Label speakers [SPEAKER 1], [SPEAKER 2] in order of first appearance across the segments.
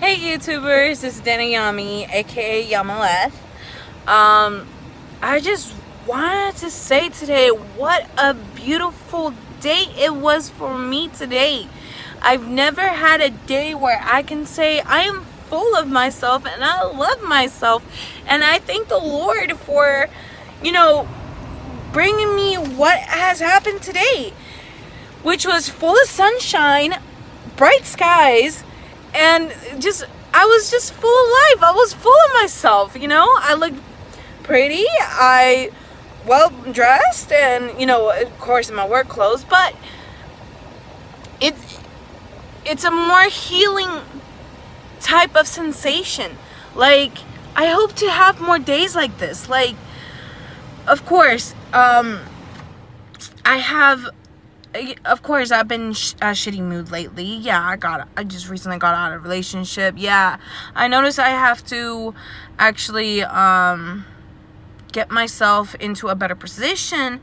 [SPEAKER 1] Hey YouTubers, this is Danny Yami, aka Yamaleth. I just wanted to say today what a beautiful day it was for me today. I've never had a day where I can say I am full of myself and I love myself, and I thank the Lord for, you know, bringing me what has happened today, which was full of sunshine, bright skies, and I was just full of life. I was full of myself, I looked pretty, I well dressed, and of course in my work clothes, but it's a more healing type of sensation. Like, I hope to have more days like this. Like, of course, I've been a shitty mood lately. Yeah, I just recently got out of a relationship. Yeah, I noticed I have to actually get myself into a better position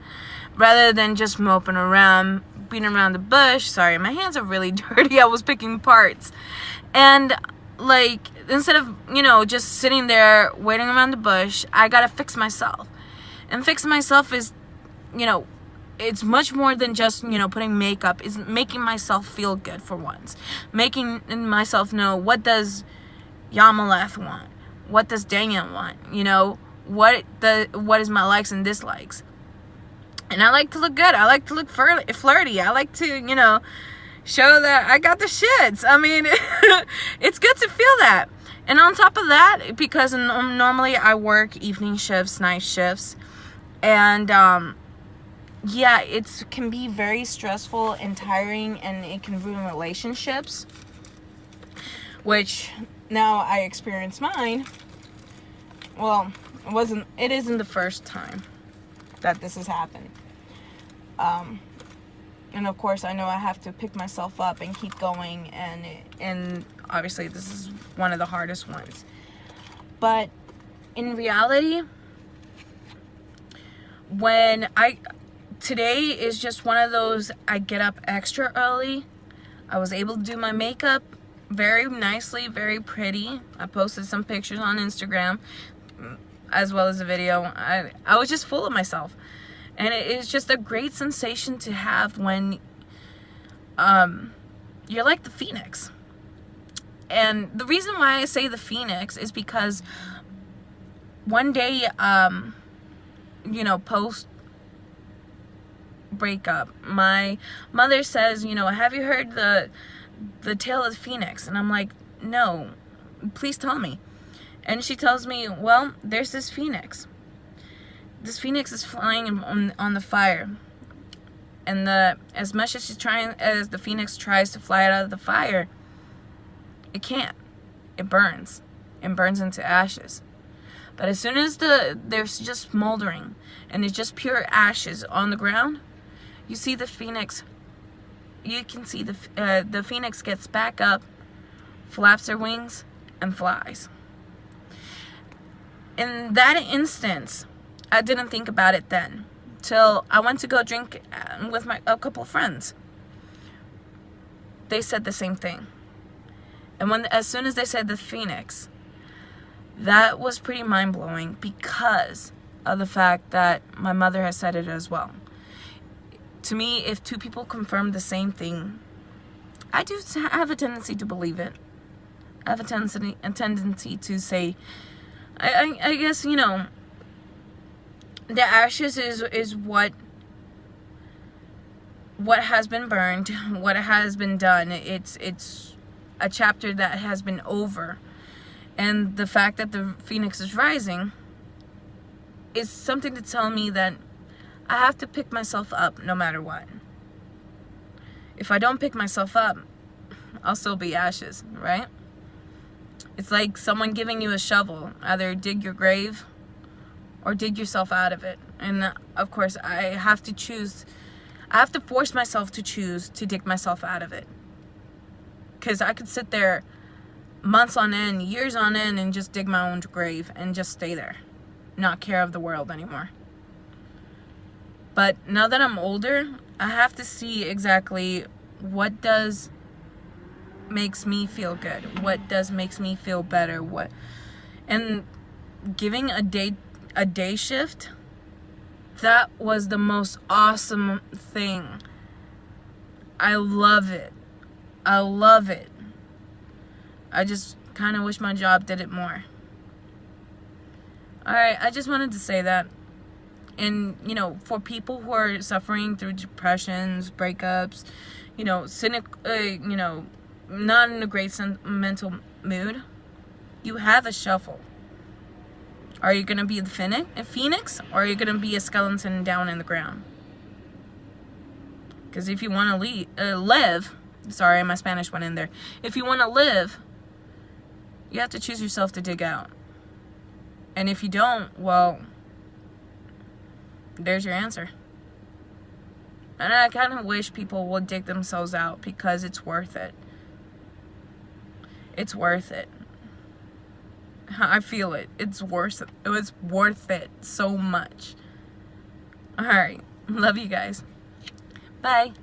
[SPEAKER 1] rather than just moping around, beating around the bush. Sorry, my hands are really dirty. I was picking parts. And like, instead of, just sitting there waiting around the bush, I gotta fix myself. And fix myself is, it's much more than just, putting makeup. It's making myself feel good for once. Making myself know, what does Yamaleth want? What does Daniel want? What is my likes and dislikes? And I like to look good. I like to look flirty. I like to, show that I got the shits. I mean, it's good to feel that. And on top of that, because normally I work evening shifts, night shifts, and yeah, it can be very stressful and tiring, and it can ruin relationships, which now I experienced mine. Well, it isn't the first time that this has happened. And of course I know I have to pick myself up and keep going, and obviously this is one of the hardest ones. But in reality, today is just one of those, I get up extra early. I was able to do my makeup very nicely, very pretty. I posted some pictures on Instagram as well as a video. I was just full of myself. And it is just a great sensation to have when you're like the phoenix. And the reason why I say the phoenix is because one day, post breakup, my mother says, have you heard the tale of the phoenix? And I'm like, no, please tell me. And she tells me, well, there's this phoenix. This phoenix is flying on the fire, and as much as the phoenix tries to fly out of the fire, it can't. It burns into ashes. But as soon as there's just smoldering and it's just pure ashes on the ground, you see the phoenix. You can see the phoenix gets back up, flaps her wings, and flies. In that instance, I didn't think about it then, till I went to go drink with a couple of friends. They said the same thing. And as soon as they said the phoenix, that was pretty mind-blowing, because of the fact that my mother has said it as well. To me, if two people confirm the same thing, I do have a tendency to believe it. I have a tendency to say, I guess, the ashes is what has been burned, what has been done. It's a chapter that has been over. And the fact that the phoenix is rising is something to tell me that I have to pick myself up no matter what. If I don't pick myself up, I'll still be ashes, right? It's like someone giving you a shovel. Either dig your grave or dig yourself out of it. And of course, I have to choose. I have to force myself to choose to dig myself out of it. Because I could sit there months on end, years on end, and just dig my own grave and just stay there, not care of the world anymore. But now that I'm older, I have to see exactly what does makes me feel good? What makes me feel better? And giving a day shift, that was the most awesome thing. I love it. I love it. I just kind of wish my job did it more. Alright, I just wanted to say that. And, for people who are suffering through depressions, breakups, not in a great mental mood, you have a shuffle. Are you going to be the phoenix, or are you going to be a skeleton down in the ground? Because if you want to live, sorry, my Spanish went in there. If you want to live, you have to choose yourself to dig out. And if you don't, well, there's your answer. And I kind of wish people would dig themselves out, because it's worth it. It's worth it. I feel it. It's worth it. It was worth it so much. Alright. Love you guys. Bye.